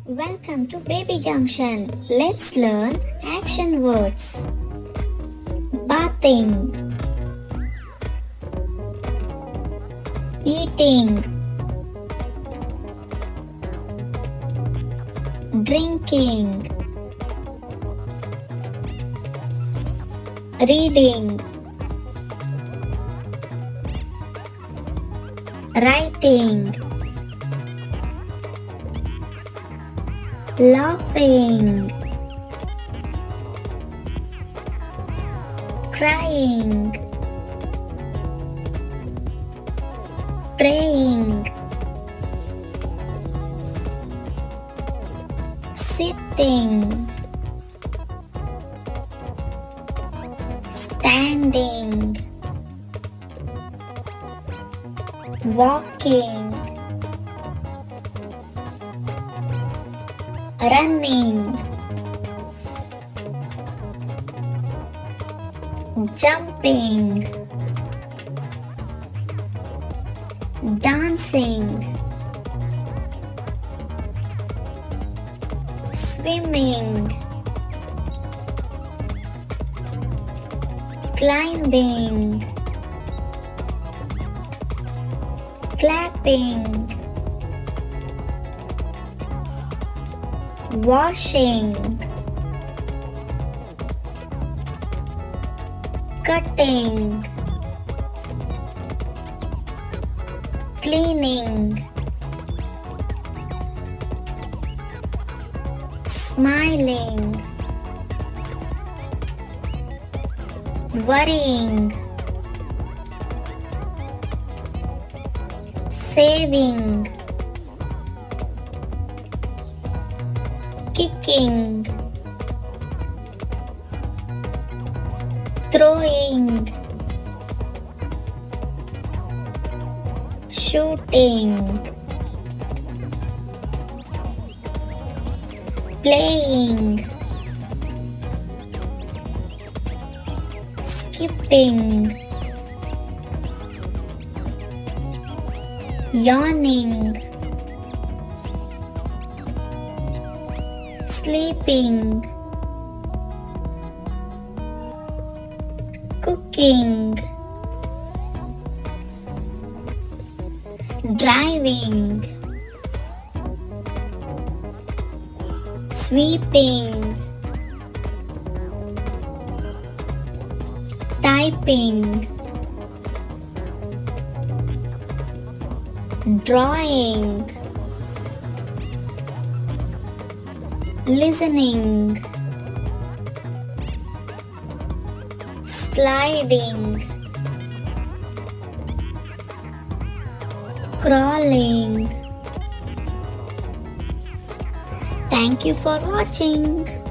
Welcome to Baby Junction. Let's learn action words. Bathing, eating, drinking, reading, writing, laughing, crying, praying, sitting, standing, walking, running, jumping, dancing, swimming, climbing, clapping, washing, cutting, cleaning, smiling, worrying, saving, kicking, throwing, shooting, playing, skipping, yawning, sleeping, cooking, driving, sweeping, typing, drawing, listening, sliding, crawling. Thank you for watching.